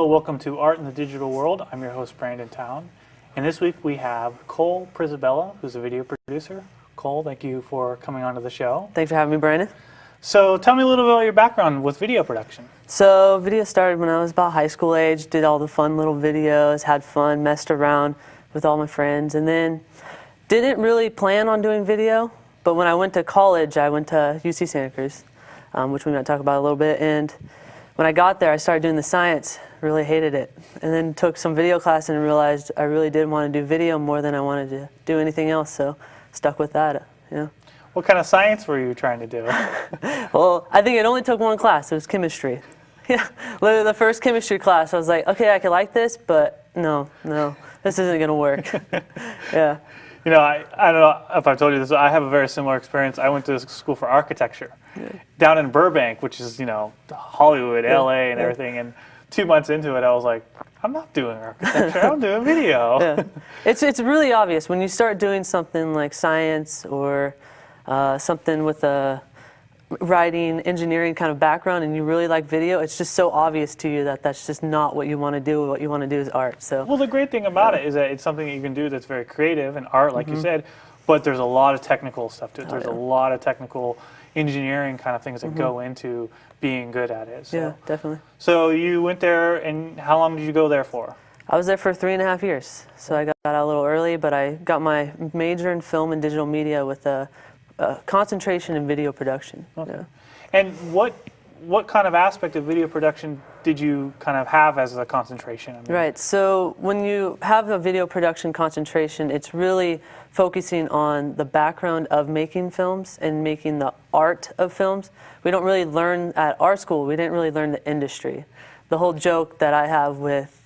welcome to Art in the Digital World. I'm your host, Brandon Towne. And this week we have Cole Przybyla, who's a video producer. Cole, thank you for coming onto the show. Thanks for having me, Brandon. So tell me a little bit about your background with video production. So video started when I was about high school age, did all the fun little videos, had fun, messed around with all my friends, and then didn't really plan on doing video. But when I went to college, I went to UC Santa Cruz, which we might talk about a little bit. And when I got there, I started doing the science, really hated it. And then took some video class and realized I really did want to do video more than I wanted to do anything else. So stuck with that, yeah. What kind of science were you trying to do? Well, I think it only took one class. It was chemistry. Yeah, literally the first chemistry class, I was like, okay, I could like this, but no, this isn't going to work. Yeah. You know, I don't know if I've told you this, I have a very similar experience. I went to school for architecture down in Burbank, which is, you know, Hollywood, LA and everything. And 2 months into it, I was like, I'm not doing architecture, I'm doing video. Yeah. It's really obvious when you start doing something like science or something with a writing, engineering kind of background, and you really like video, it's just so obvious to you that that's just not what you want to do. What you want to do is art. So, well, the great thing about it is that it's something that you can do that's very creative and art, like you said, but there's a lot of technical stuff to it. There's a lot of technical engineering kind of things that go into being good at it. So. Yeah, definitely. So you went there, and how long did you go there for? I was there for 3.5 years. So I got out a little early, but I got my major in film and digital media with a concentration in video production. Okay. Yeah. And what kind of aspect of video production did you kind of have as a concentration? I mean, Right, so when you have a video production concentration, it's really focusing on the background of making films and making the art of films. We don't really learn at our school, we didn't really learn the industry. The whole joke that I have with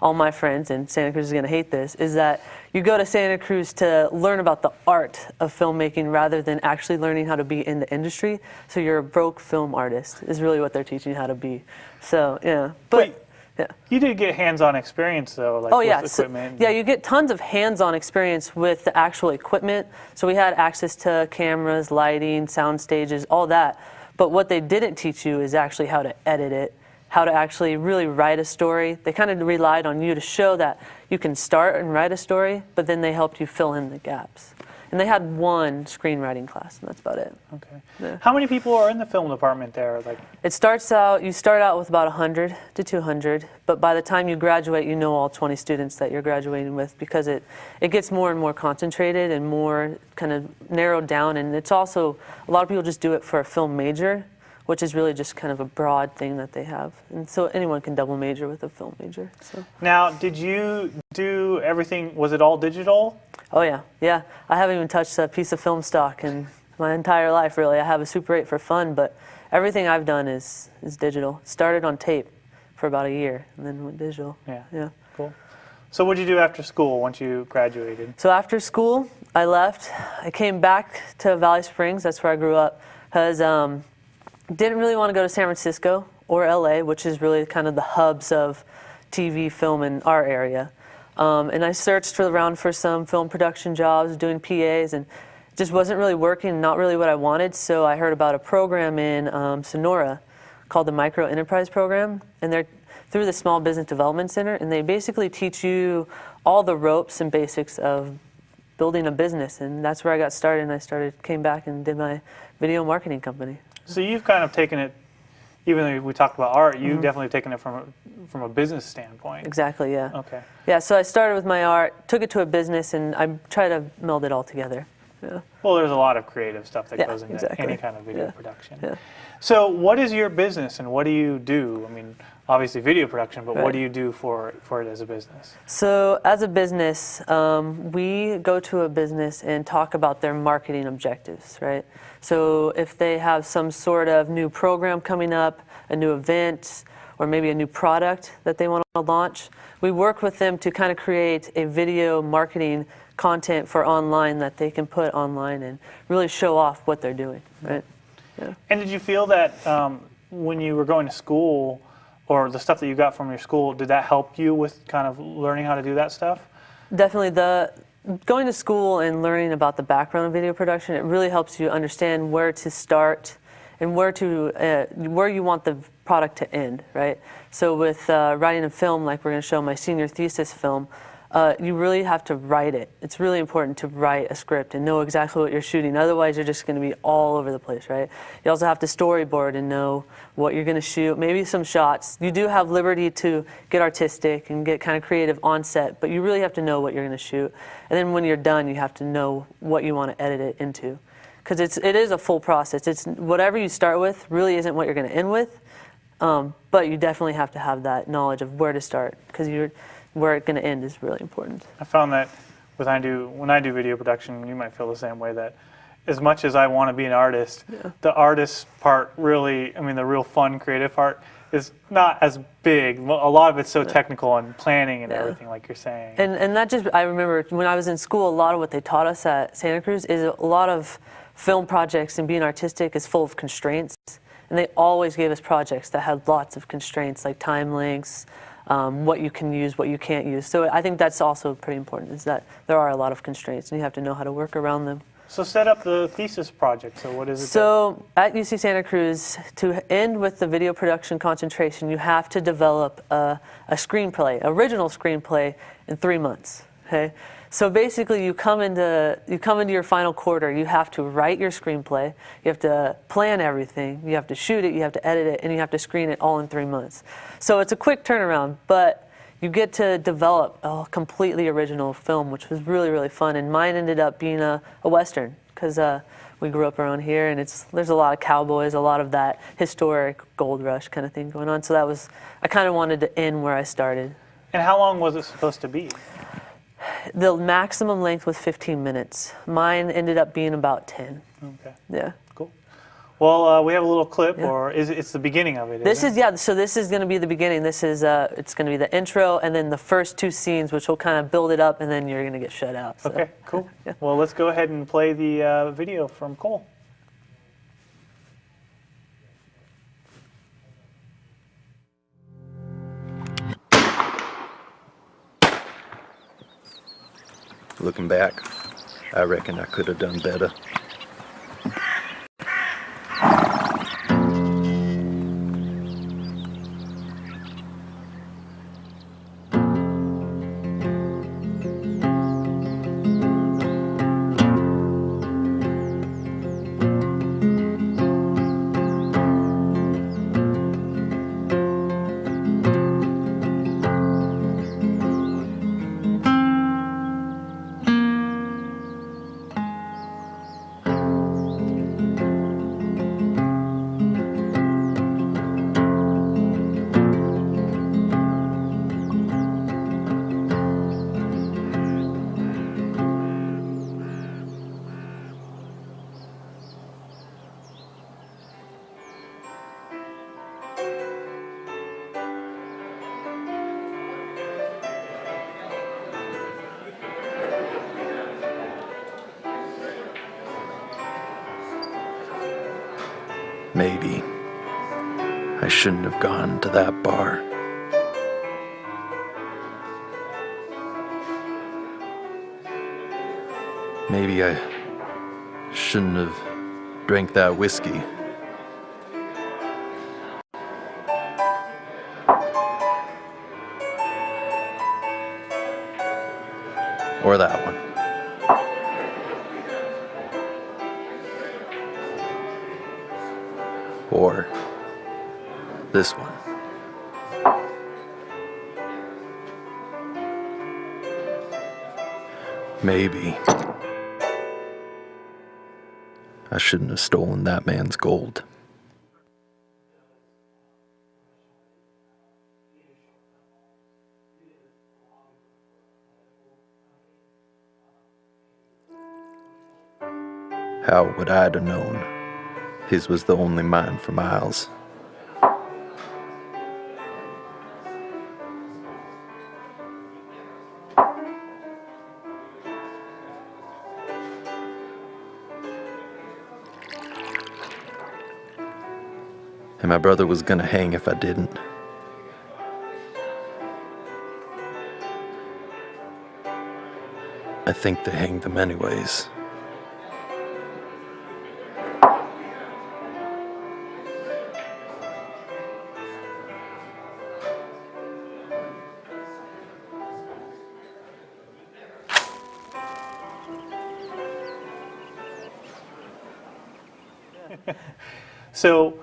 all my friends, and Santa Cruz is going to hate this, is that you go to Santa Cruz to learn about the art of filmmaking rather than actually learning how to be in the industry. So you're a broke film artist is really what they're teaching you how to be. So, yeah. But yeah. You did get hands-on experience, though, like with equipment. So, yeah, you get tons of hands-on experience with the actual equipment. So we had access to cameras, lighting, sound stages, all that. But what they didn't teach you is actually how to edit it, how to actually really write a story. They kind of relied on you to show that you can start and write a story, but then they helped you fill in the gaps. And they had one screenwriting class, and that's about it. Okay. Yeah. How many people are in the film department there? Like, you start out with about 100 to 200, but by the time you graduate, you know all 20 students that you're graduating with, because it gets more and more concentrated and more kind of narrowed down, and it's also, a lot of people just do it for a film major, which is really just kind of a broad thing that they have. And so anyone can double major with a film major. So. Now, did you do everything, was it all digital? Oh yeah, yeah. I haven't even touched a piece of film stock in my entire life, really. I have a Super 8 for fun, but everything I've done is digital. Started on tape for about a year, and then went digital. Yeah. Cool. So what did you do after school once you graduated? So after school, I left. I came back to Valley Springs, that's where I grew up, because didn't really want to go to San Francisco or LA, which is really kind of the hubs of TV, film in our area. And I searched around for some film production jobs, doing PAs, and it just wasn't really working, not really what I wanted. So I heard about a program in Sonora called the Micro Enterprise Program, and they're through the Small Business Development Center, and they basically teach you all the ropes and basics of building a business, and that's where I got started. And I came back and did my video marketing company. So you've kind of taken it, even though we talked about art, you've definitely taken it from a business standpoint. Exactly, yeah. Okay. Yeah, so I started with my art, took it to a business, and I try to meld it all together. Yeah. Well, there's a lot of creative stuff that goes into any kind of video production. Yeah. So what is your business, and what do you do? I mean, obviously video production, but what do you do for it as a business? So as a business, we go to a business and talk about their marketing objectives, right? So if they have some sort of new program coming up, a new event, or maybe a new product that they want to launch, we work with them to kind of create a video marketing content for online that they can put online and really show off what they're doing, right? Yeah. And did you feel that when you were going to school, or the stuff that you got from your school, did that help you with kind of learning how to do that stuff? Definitely. Going to school and learning about the background of video production, it really helps you understand where to start and where you want the product to end, right? So with writing a film, like we're going to show my senior thesis film, you really have to write it. It's really important to write a script and know exactly what you're shooting. Otherwise, you're just going to be all over the place, right? You also have to storyboard and know what you're going to shoot, maybe some shots. You do have liberty to get artistic and get kind of creative on set, but you really have to know what you're going to shoot. And then when you're done, you have to know what you want to edit it into. Because it is a full process. It's whatever you start with really isn't what you're going to end with, but you definitely have to have that knowledge of where to start, because where it's going to end is really important. I found that when I do video production, you might feel the same way, that as much as I want to be an artist, the artist part really, I mean, the real fun, creative part is not as big. A lot of it's so technical and planning and everything, like you're saying. And that just, I remember when I was in school, a lot of what they taught us at Santa Cruz is a lot of film projects and being artistic is full of constraints. And they always gave us projects that had lots of constraints, like time lengths, what you can use, what you can't use. So I think that's also pretty important, is that there are a lot of constraints and you have to know how to work around them. So set up the thesis project. So what is it? So at UC Santa Cruz, to end with the video production concentration, you have to develop a screenplay, original screenplay, in 3 months. Okay. So basically, you come into your final quarter. You have to write your screenplay. You have to plan everything. You have to shoot it. You have to edit it, and you have to screen it all in 3 months. So it's a quick turnaround, but you get to develop a completely original film, which was really, really fun. And mine ended up being a Western, because we grew up around here, and there's a lot of cowboys, a lot of that historic gold rush kind of thing going on. So I kind of wanted to end where I started. And how long was it supposed to be? The maximum length was 15 minutes. Mine ended up being about 10. Okay. Yeah. Cool. Well, we have a little clip, or it's the beginning of it? So this is going to be the beginning. This is it's going to be the intro, and then the first 2 scenes, which will kind of build it up, and then you're going to get shut out. So. Okay, cool. Well, let's go ahead and play the video from Cole. Looking back, I reckon I could have done better. Maybe I shouldn't have gone to that bar. Maybe I shouldn't have drank that whiskey. Or that one. Or this one. Maybe I shouldn't have stolen that man's gold. How would I have known his was the only mine for miles? And my brother was gonna hang if I didn't. I think they hanged them anyways. So,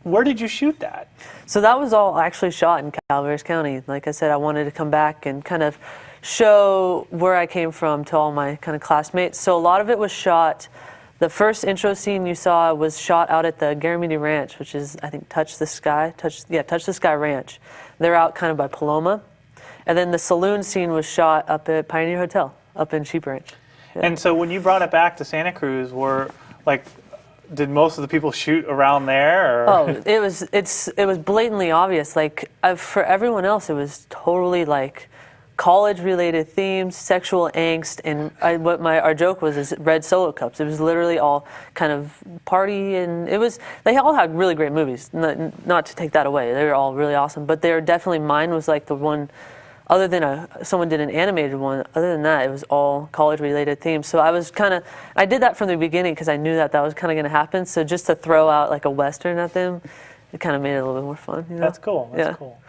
where did you shoot that? So that was all actually shot in Calaveras County. Like I said, I wanted to come back and kind of show where I came from to all my kind of classmates. So a lot of it was shot, the first intro scene you saw was shot out at the Garamini Ranch, which is, I think, Touch the Sky Ranch. They're out kind of by Paloma. And then the saloon scene was shot up at Pioneer Hotel, up in Sheep Ranch. Yeah. And so when you brought it back to Santa Cruz, did most of the people shoot around there? Or? Oh, it was blatantly obvious. Like for everyone else, it was totally like college-related themes, sexual angst, and our joke was is red Solo cups. It was literally all kind of party, and they all had really great movies. Not to take that away, they were all really awesome. But mine was like the one. Other than someone did an animated one, other than that, it was all college-related themes. So I did that from the beginning because I knew that was kind of going to happen. So just to throw out like a Western at them, it kind of made it a little bit more fun. You know? That's cool. That's cool.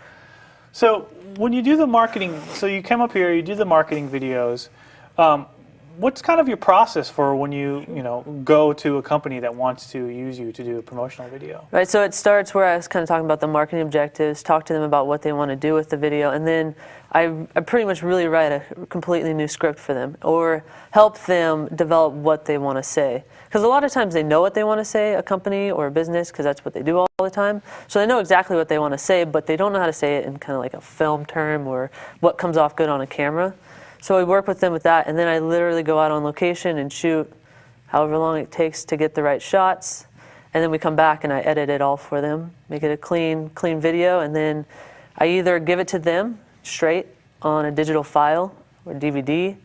So when you do the marketing, so you come up here, you do the marketing videos. What's kind of your process for when you go to a company that wants to use you to do a promotional video? Right, so it starts where I was kind of talking about the marketing objectives, talk to them about what they want to do with the video, and then I pretty much really write a completely new script for them or help them develop what they want to say. Because a lot of times they know what they want to say, a company or a business, because that's what they do all the time. So they know exactly what they want to say, but they don't know how to say it in kind of like a film term or what comes off good on a camera. So I work with them with that, and then I literally go out on location and shoot however long it takes to get the right shots, and then we come back and I edit it all for them, make it a clean video, and then I either give it to them straight on a digital file or DVD,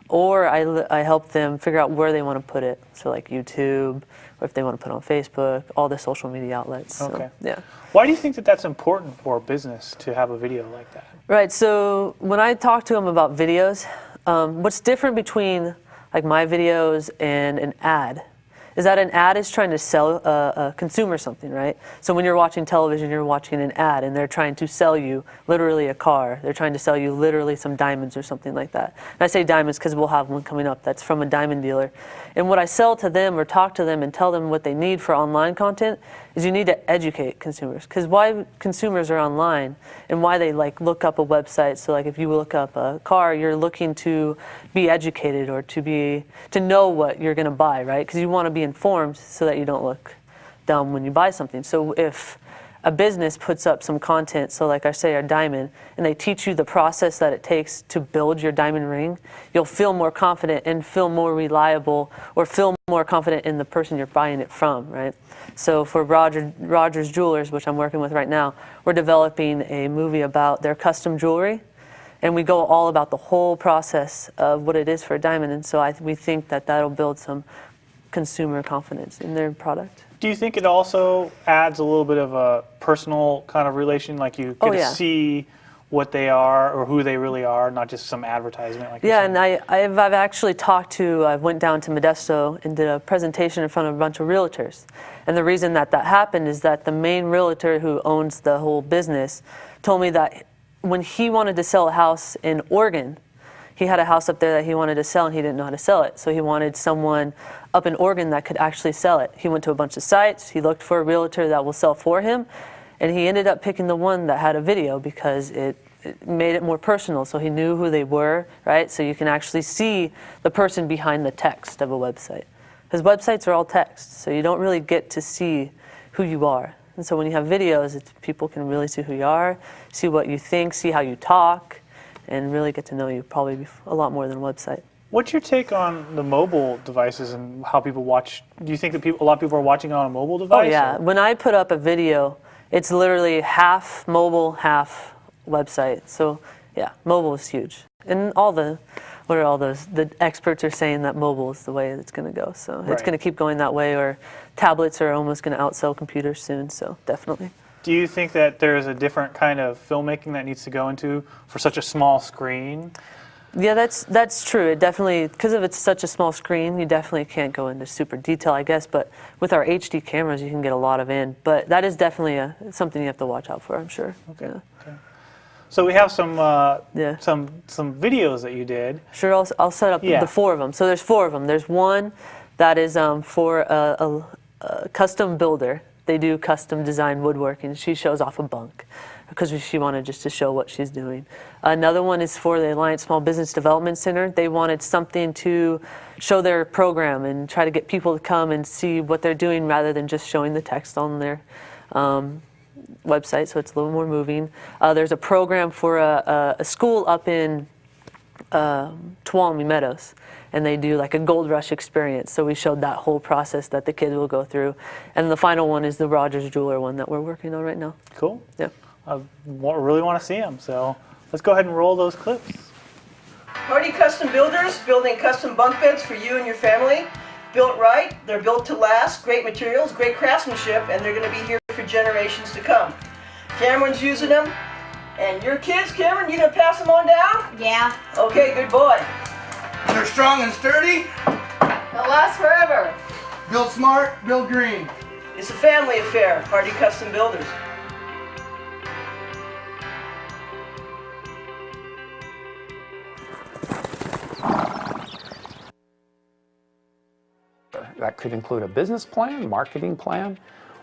or I help them figure out where they want to put it, so like YouTube, or if they want to put it on Facebook, all the social media outlets. Okay. So, yeah. Why do you think that that's important for a business to have a video like that? Right, so when I talk to them about videos, what's different between like my videos and an ad is that an ad is trying to sell a consumer something, right? So when you're watching television, you're watching an ad and they're trying to sell you literally a car. They're trying to sell you literally some diamonds or something like that. And I say diamonds because we'll have one coming up that's from a diamond dealer. And what I sell to them or talk to them and tell them what they need for online content is you need to educate consumers. Because why consumers are online and why they like look up a website. So like if you look up a car, you're looking to be educated or to know what you're going to buy, right? Because you want to be informed so that you don't look dumb when you buy something. So if a business puts up some content, so like I say, a diamond, and they teach you the process that it takes to build your diamond ring, you'll feel more confident and feel more reliable or feel more confident in the person you're buying it from, right? So for Rogers Jewelers, which I'm working with right now, we're developing a movie about their custom jewelry, and we go all about the whole process of what it is for a diamond, and so we think that that'll build some consumer confidence in their product. Do you think it also adds a little bit of a personal kind of relation, like you get to see what they are or who they really are, not just some advertisement? Like and I've actually I went down to Modesto and did a presentation in front of a bunch of realtors. And the reason that happened is that the main realtor who owns the whole business told me that when he wanted to sell a house in Oregon, he had a house up there that he wanted to sell and he didn't know how to sell it. So he wanted someone up in Oregon that could actually sell it. He went to a bunch of sites, he looked for a realtor that will sell for him, and he ended up picking the one that had a video because it made it more personal, so he knew who they were, right? So you can actually see the person behind the text of a website. Because websites are all text, so you don't really get to see who you are. And so when you have videos, people can really see who you are, see what you think, see how you talk, and really get to know you probably a lot more than a website. What's your take on the mobile devices and how people watch? Do you think that a lot of people are watching it on a mobile device? Oh yeah, when I put up a video, it's literally half mobile, half website. So yeah, mobile is huge. And the experts are saying that mobile is the way it's going to go. So it's going to keep going that way, or tablets are almost going to outsell computers soon, so definitely. Do you think that there's a different kind of filmmaking that needs to go into for such a small screen? Yeah, that's true. It definitely, because of it's such a small screen, you definitely can't go into super detail, I guess. But with our HD cameras, you can get a lot of in. But that is definitely something you have to watch out for, I'm sure. Okay. Yeah. Okay. So we have some videos that you did. Sure, I'll set up the four of them. So there's four of them. There's one that is for custom builder. They do custom design woodworking. She shows off a bunk because she wanted just to show what she's doing. Another one is for the Alliance Small Business Development Center. They wanted something to show their program and try to get people to come and see what they're doing rather than just showing the text on their website, so it's a little more moving. There's a program for a school up in Tuolumne Meadows, and they do like a gold rush experience. So we showed that whole process that the kids will go through. And the final one is the Rogers Jeweler one that we're working on right now. Cool. Yeah. I really want to see them, so let's go ahead and roll those clips. Hardy Custom Builders, building custom bunk beds for you and your family. Built right, they're built to last, great materials, great craftsmanship, and they're going to be here for generations to come. Cameron's using them, and your kids, Cameron, you going to pass them on down? Yeah. Okay, good boy. They're strong and sturdy. They'll last forever. Build smart, build green. It's a family affair, Hardy Custom Builders. That could include a business plan, marketing plan,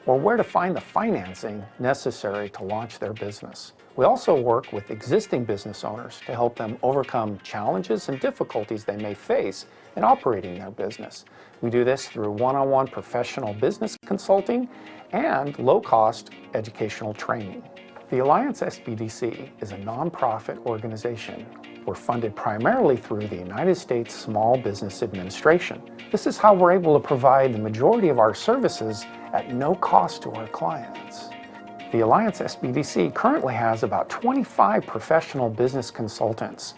or where to find the financing necessary to launch their business. We also work with existing business owners to help them overcome challenges and difficulties they may face in operating their business. We do this through one-on-one professional business consulting and low-cost educational training. The Alliance SBDC is a nonprofit organization. We're funded primarily through the United States Small Business Administration. This is how we're able to provide the majority of our services at no cost to our clients. The Alliance SBDC currently has about 25 professional business consultants.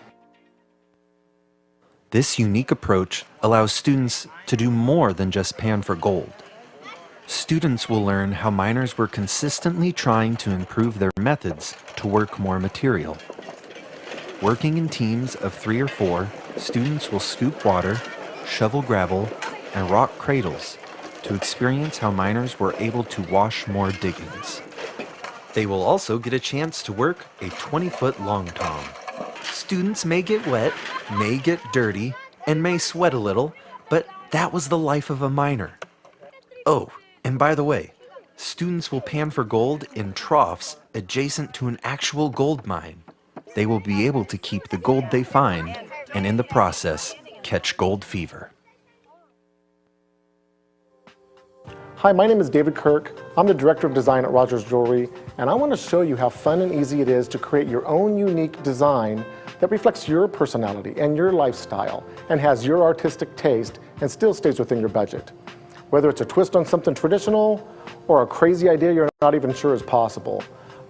This unique approach allows students to do more than just pan for gold. Students will learn how miners were consistently trying to improve their methods to work more material. Working in teams of 3 or 4, students will scoop water, shovel gravel, and rock cradles to experience how miners were able to wash more diggings. They will also get a chance to work a 20-foot long tom. Students may get wet, may get dirty, and may sweat a little, but that was the life of a miner. Oh, and by the way, students will pan for gold in troughs adjacent to an actual gold mine. They will be able to keep the gold they find, and in the process, catch gold fever. Hi, my name is David Kirk. I'm the Director of Design at Rogers Jewelry, and I want to show you how fun and easy it is to create your own unique design that reflects your personality and your lifestyle and has your artistic taste and still stays within your budget. Whether it's a twist on something traditional or a crazy idea you're not even sure is possible,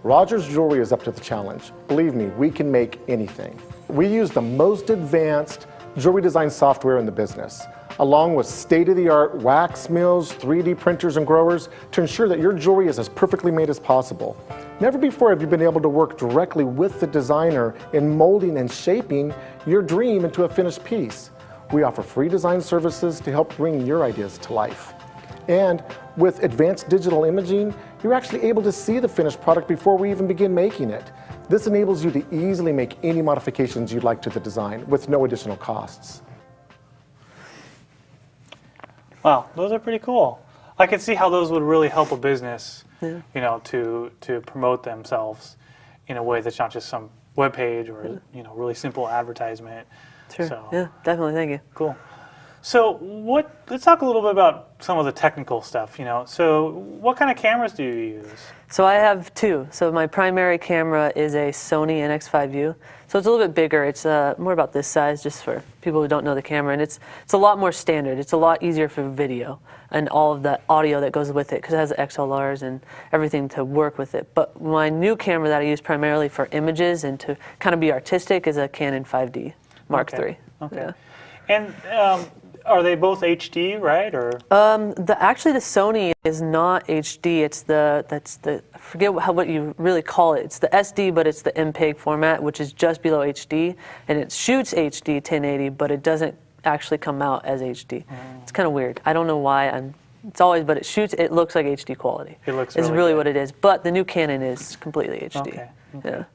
Rogers Jewelry is up to the challenge. Believe me, we can make anything. We use the most advanced jewelry design software in the business, along with state-of-the-art wax mills, 3D printers, and growers to ensure that your jewelry is as perfectly made as possible. Never before have you been able to work directly with the designer in molding and shaping your dream into a finished piece. We offer free design services to help bring your ideas to life. And with advanced digital imaging, you're actually able to see the finished product before we even begin making it. This enables you to easily make any modifications you'd like to the design with no additional costs. Wow, those are pretty cool. I can see how those would really help a business, you know, to promote themselves in a way that's not just some web page or really simple advertisement. Sure. So, Yeah, definitely. Thank you. cool. So let's talk a little bit about some of the technical stuff, So what kind of cameras do you use? So I have 2. So my primary camera is a Sony NX5U. So it's a little bit bigger. It's more about this size, just for people who don't know the camera. And it's a lot more standard. It's a lot easier for video and all of the audio that goes with it because it has XLRs and everything to work with it. But my new camera that I use primarily for images and to kind of be artistic is a Canon 5D Mark III. Okay. Yeah. And are they both HD, right? Or Actually, the Sony is not HD. It's I forget what you really call it. It's the SD, but it's the MPEG format, which is just below HD, and it shoots HD 1080, but it doesn't actually come out as HD. It's kind of weird. I don't know why. But it shoots. It looks like HD quality. It looks is really really good. what it is. But the new Canon is completely HD. Okay. Yeah.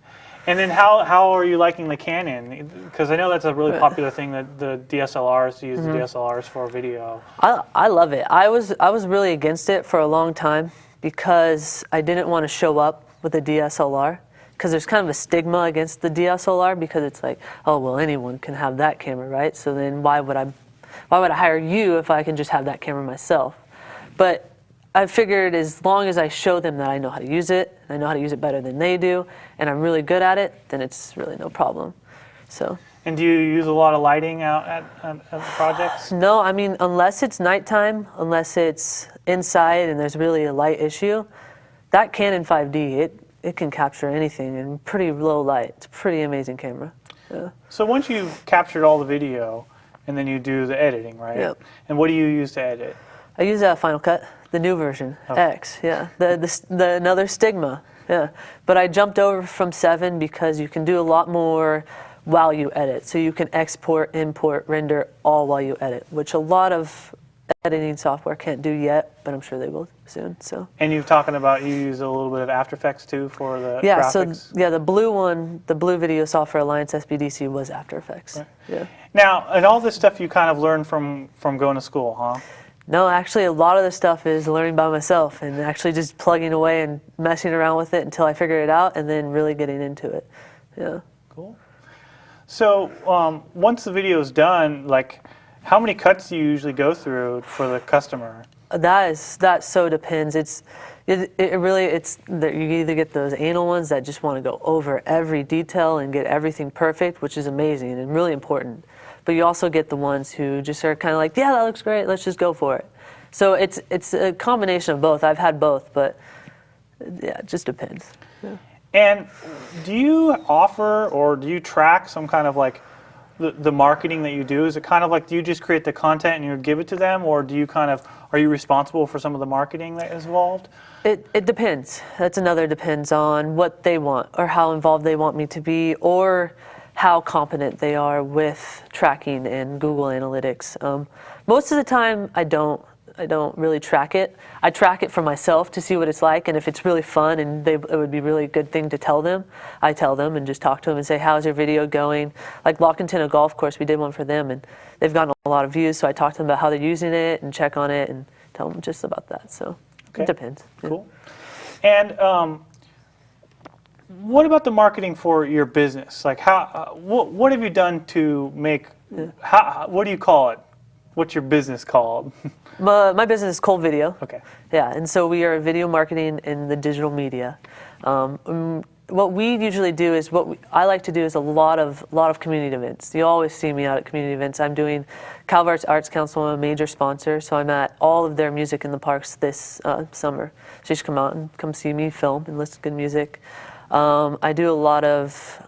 And then how are you liking the Canon? Because I know that's a really popular thing that the DSLRs use the DSLRs for video. I love it. I was really against it for a long time because I didn't want to show up with a DSLR. Because there's kind of a stigma against the DSLR because it's like, oh well, anyone can have that camera, right? So then why would I hire you if I can just have that camera myself? But I figured as long as I show them that I know how to use it, I know how to use it better than they do, and I'm really good at it, then it's really no problem. So. And do you use a lot of lighting out at the projects? No, I mean, unless it's nighttime, unless it's inside and there's really a light issue, that Canon 5D, it can capture anything in pretty low light. It's a pretty amazing camera. Yeah. So once you've captured all the video, and then you do the editing, right? Yep. And what do you use to edit? I use Final Cut, the new version, X, yeah. The another Stigma, yeah. But I jumped over from 7 because you can do a lot more while you edit. So you can export, import, render all while you edit, which a lot of editing software can't do yet, but I'm sure they will soon. So. And you're talking about you use a little bit of After Effects too for the graphics? So yeah, the blue one, the Blue Video Software Alliance SBDC was After Effects. Right. Yeah. Now, and all this stuff you kind of learned from going to school, huh? No, actually a lot of the stuff is learning by myself and actually just plugging away and messing around with it until I figure it out and then really getting into it. Yeah. Cool. So once the video is done, like, how many cuts do you usually go through for the customer? That so depends. You either get those anal ones that just want to go over every detail and get everything perfect, which is amazing and really important. But you also get the ones who just are kind of like, yeah, that looks great, let's just go for it. So it's a combination of both. I've had both, but yeah, it just depends. Yeah. And do you offer or do you track some kind of like the marketing that you do? Is it kind of like, do you just create the content and you give it to them, or do you are you responsible for some of the marketing that is involved? It depends. That's another depends on what they want or how involved they want me to be or how competent they are with tracking and Google Analytics. Most of the time I don't really track it. I track it for myself to see what it's like, and if it's really fun and it would be a really good thing to tell them, I tell them and just talk to them and say, how's your video going? Like Lockintona Golf Course, we did one for them and they've gotten a lot of views, so I talk to them about how they're using it and check on it and tell them just about that. So it depends. Cool. And what about the marketing for your business? Like what have you done to make, what do you call it? What's your business called? My business is Cold Video. Okay. Yeah, and so we are video marketing in the digital media. What we usually do is I like to do is a lot of community events. You always see me out at community events. I'm doing Calvert's Arts Council, I'm a major sponsor, so I'm at all of their music in the parks this summer. So you should come out and come see me film and listen to good music. I do a lot of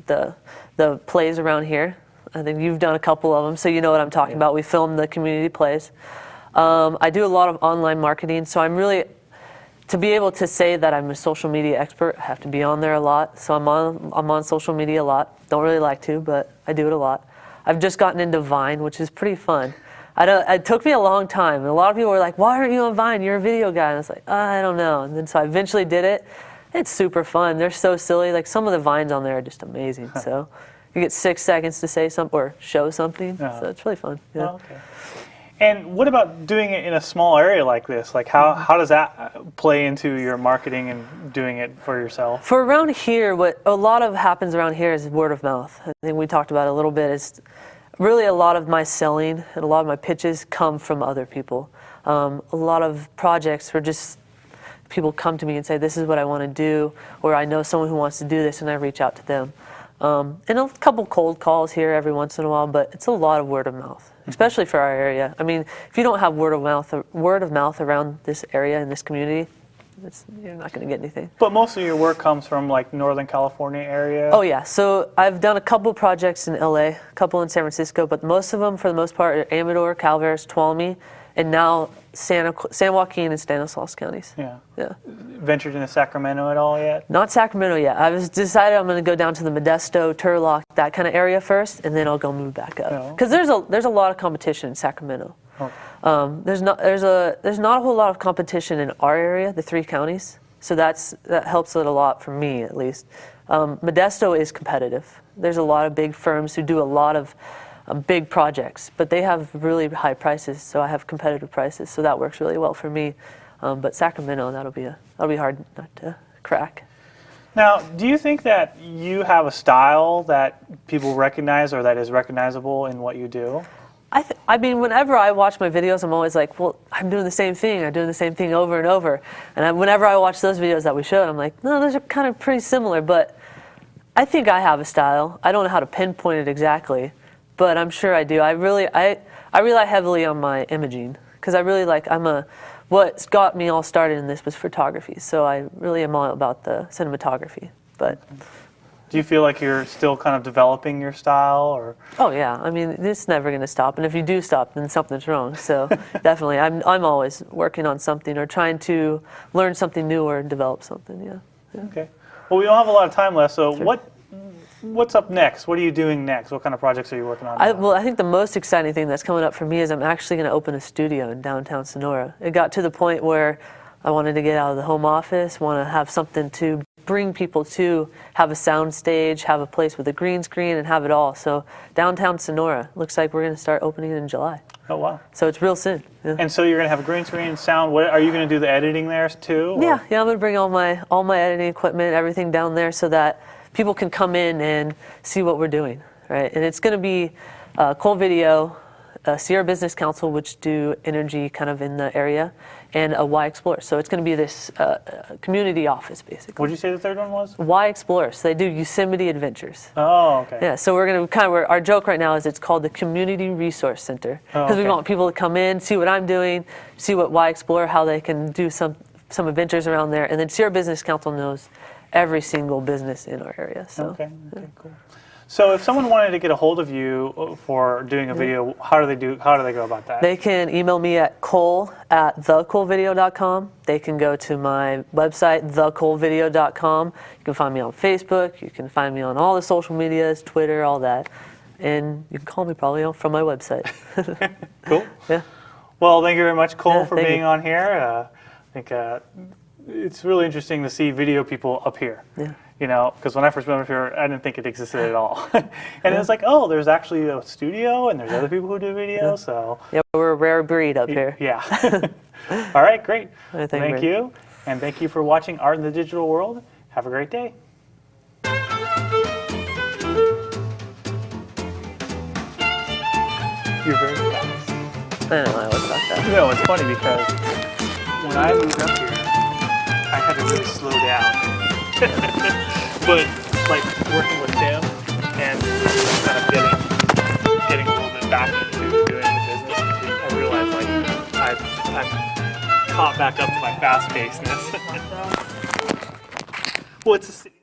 the plays around here. I think you've done a couple of them, so you know what I'm talking about. We film the community plays. I do a lot of online marketing, so I'm really, to be able to say that I'm a social media expert, I have to be on there a lot. So I'm on social media a lot. Don't really like to, but I do it a lot. I've just gotten into Vine, which is pretty fun. It took me a long time. And a lot of people were like, why aren't you on Vine? You're a video guy. And I was like, I don't know. And then so I eventually did it. It's super fun. They're so silly. Like some of the Vines on there are just amazing. So you get 6 seconds to say something or show something. So it's really fun. Yeah. Oh, okay. And what about doing it in a small area like this? Like how does that play into your marketing and doing it for yourself? For around here, what a lot of happens around here is word of mouth. I think we talked about it a little bit. Is really a lot of my selling and a lot of my pitches come from other people. A lot of projects were just people come to me and say, this is what I want to do, or I know someone who wants to do this, and I reach out to them. And a couple cold calls here every once in a while, but it's a lot of word of mouth, especially for our area. I mean, if you don't have word of mouth around this area and this community, you're not going to get anything. But most of your work comes from like Northern California area? Oh yeah, so I've done a couple projects in LA, a couple in San Francisco, but most of them, for the most part, are Amador, Calveras, Towne, and now San Joaquin and Stanislaus counties. Yeah. Yeah. Ventured into Sacramento at all yet? Not Sacramento yet. I was decided I'm going to go down to the Modesto, Turlock, that kind of area first, and then I'll go move back up. Because there's a lot of competition in Sacramento. Oh. There's not a whole lot of competition in our area, the 3 counties. So that helps it a lot for me, at least. Modesto is competitive. There's a lot of big firms who do a lot of big projects, but they have really high prices, so I have competitive prices, so that works really well for me. But Sacramento, that'll be hard not to crack. Now, do you think that you have a style that people recognize or that is recognizable in what you do? I mean, whenever I watch my videos, I'm always like, well, I'm doing the same thing. I'm doing the same thing over and over. And whenever I watch those videos that we showed, I'm like, no, those are kind of pretty similar. But I think I have a style. I don't know how to pinpoint it exactly, but I'm sure I do. I rely heavily on my imaging because I really like, what's got me all started in this was photography. So I really am all about the cinematography. But do you feel like you're still kind of developing your style, or? Oh yeah, I mean, it's never going to stop, and if you do stop, then something's wrong. So definitely, I'm always working on something or trying to learn something new or develop something. Yeah. Okay. Well, we don't have a lot of time left, so what's up next? What are you doing next? What kind of projects are you working on now? Well, I think the most exciting thing that's coming up for me is I'm actually going to open a studio in downtown Sonora. It got to the point where I wanted to get out of the home office, want to have something to bring people to, have a sound stage, have a place with a green screen, and have it all. So downtown Sonora, looks like we're going to start opening it in July. Oh, wow. So it's real soon. Yeah. And so you're going to have a green screen, sound. What, are you going to do the editing there too? Or? Yeah, I'm going to bring all my editing equipment, everything down there so that people can come in and see what we're doing, right? And it's going to be Cole Video, Sierra Business Council, which do energy kind of in the area, and a Y Explorer. So it's going to be this community office, basically. What did you say the third one was? Y Explorer. So they do Yosemite Adventures. Oh, okay. Yeah, so we're going to kind of, our joke right now is it's called the Community Resource Center. Because we want people to come in, see what I'm doing, see what Y Explorer, how they can do some adventures around there. And then Sierra Business Council knows every single business in our area. So. Okay, cool. So if someone wanted to get a hold of you for doing a video, how do they go about that? They can email me at cole@thecolevideo.com. They can go to my website, thecolevideo.com. You can find me on Facebook. You can find me on all the social medias, Twitter, all that. And you can call me probably from my website. Cool. Yeah. Well, thank you very much, Cole, for being you. on here. I think it's really interesting to see video people up here. Yeah. You know, because when I first moved up here, I didn't think it existed at all. And it's like, oh, there's actually a studio, and there's other people who do video. So Yeah, we're a rare breed up here. yeah. All right, great. Thank you, and thank you for watching Art in the Digital World. Have a great day. You're very fast. I know, I was about that. No, it's funny because when I moved up here, I had to really slow down. But like working with Tim and kind of getting a little bit back into doing the business, I realized like I've caught back up to my fast pacedness. Well, it's a city.